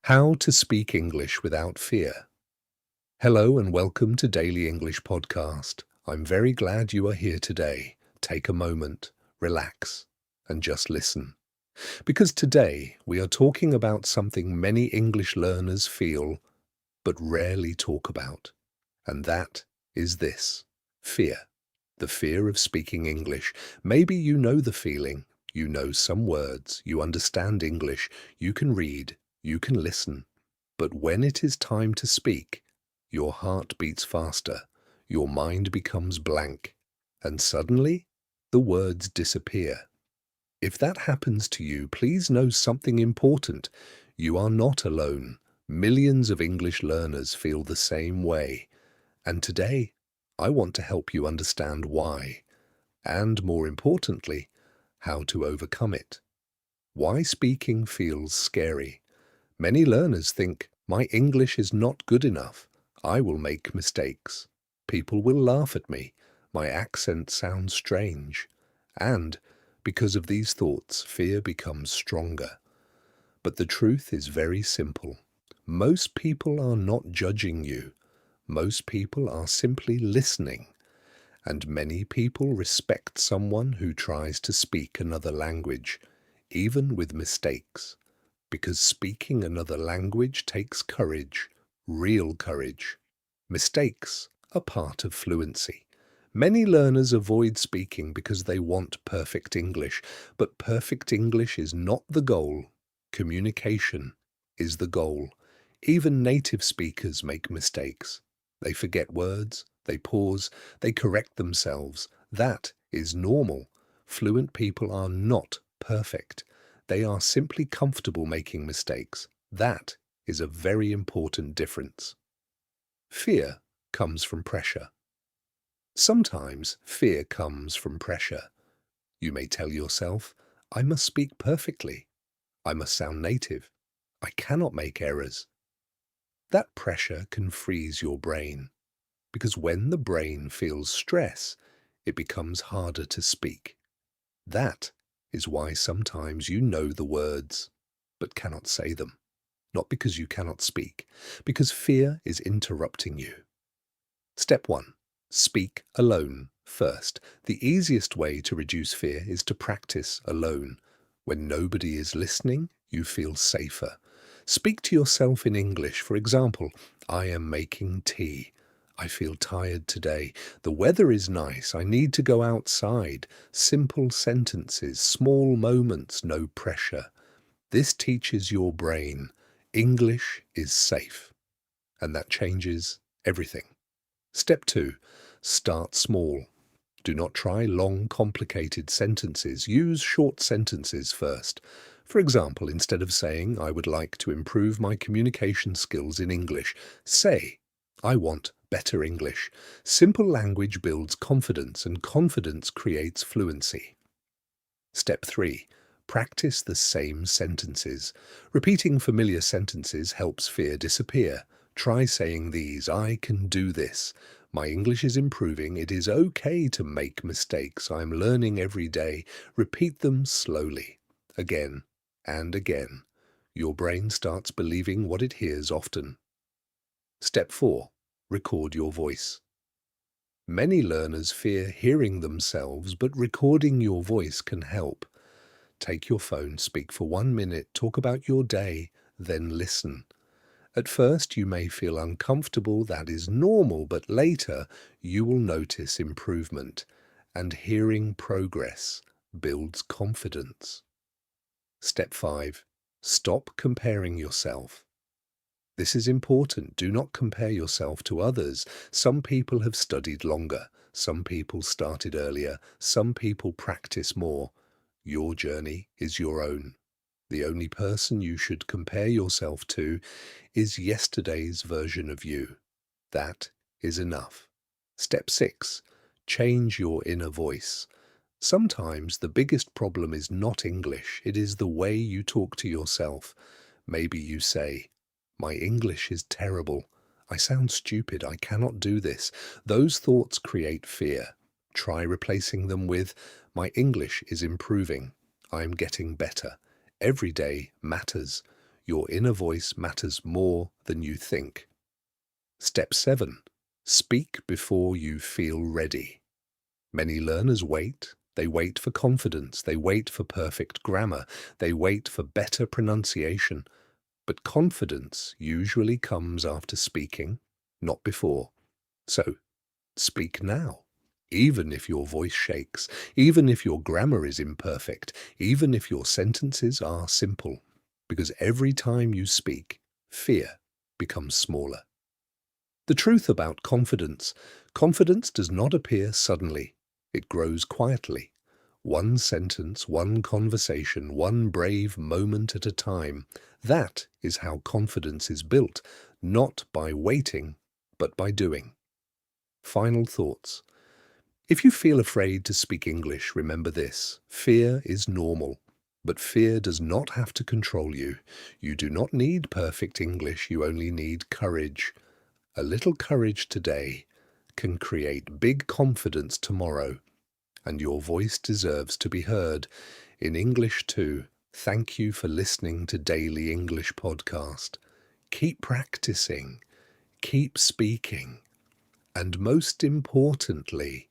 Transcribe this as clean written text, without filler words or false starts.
How to speak English without fear. Hello and welcome to Daily English Podcast. I'm very glad you are here today. Take a moment, relax, and just listen. Because today we are talking about something many English learners feel but rarely talk about. And that is this: fear. The fear of speaking English. Maybe you know the feeling. You know some words. You understand English. You can read. You can listen. But when it is time to speak, your heart beats faster, your mind becomes blank, and suddenly the words disappear. If that happens to you, please know something important. You are not alone. Millions of English learners feel the same way. And today, I want to help you understand why, and more importantly, how to overcome it. Why speaking feels scary. Many learners think, my English is not good enough. I will make mistakes. People will laugh at me. My accent sounds strange. And because of these thoughts, fear becomes stronger. But the truth is very simple. Most people are not judging you. Most people are simply listening. And many people respect someone who tries to speak another language, even with mistakes. Because speaking another language takes courage, real courage. Mistakes are part of fluency. Many learners avoid speaking because they want perfect English, but perfect English is not the goal. Communication is the goal. Even native speakers make mistakes. They forget words, they pause, they correct themselves. That is normal. Fluent people are not perfect. They are simply comfortable making mistakes. That is a very important difference. Fear comes from pressure. Sometimes fear comes from pressure. You may tell yourself, I must speak perfectly. I must sound native. I cannot make errors. That pressure can freeze your brain, because when the brain feels stress, it becomes harder to speak. That is why sometimes you know the words, but cannot say them. Not because you cannot speak, because fear is interrupting you. Step 1. Speak alone first. The easiest way to reduce fear is to practice alone. When nobody is listening, you feel safer. Speak to yourself in English. For example, I am making tea. I feel tired today. The weather is nice. I need to go outside. Simple sentences, small moments, no pressure. This teaches your brain English is safe, and that changes everything. Step 2. Start small. Do not try long, complicated sentences. Use short sentences first. For example, instead of saying, I would like to improve my communication skills in English, say, I want better English. Simple language builds confidence, and confidence creates fluency. Step 3. Practice the same sentences. Repeating familiar sentences helps fear disappear. Try saying these: I can do this. My English is improving. It is okay to make mistakes. I'm learning every day. Repeat them slowly, again and again. Your brain starts believing what it hears often. Step 4. Record your voice. Many learners fear hearing themselves, but recording your voice can help. Take your phone, speak for 1 minute, talk about your day, then listen. At first you may feel uncomfortable, that is normal, but later you will notice improvement, and hearing progress builds confidence. Step 5. Stop comparing yourself. This is important. Do not compare yourself to others. Some people have studied longer. Some people started earlier. Some people practice more. Your journey is your own. The only person you should compare yourself to is yesterday's version of you. That is enough. Step 6. Change your inner voice. Sometimes the biggest problem is not English. It is the way you talk to yourself. Maybe you say, my English is terrible. I sound stupid. I cannot do this. Those thoughts create fear. Try replacing them with, my English is improving. I am getting better. Every day matters. Your inner voice matters more than you think. Step 7. Speak before you feel ready. Many learners wait. They wait for confidence. They wait for perfect grammar. They wait for better pronunciation. But confidence usually comes after speaking, not before. So, speak now. Even if your voice shakes, even if your grammar is imperfect, even if your sentences are simple. Because every time you speak, fear becomes smaller. The truth about confidence does not appear suddenly. It grows quietly. One sentence, one conversation, one brave moment at a time. That is how confidence is built, not by waiting, but by doing. Final thoughts. If you feel afraid to speak English, remember this: fear is normal. But fear does not have to control you. You do not need perfect English, you only need courage. A little courage today can create big confidence tomorrow, and your voice deserves to be heard in English too. Thank you for listening to Daily English Podcast. Keep practicing, keep speaking, and most importantly,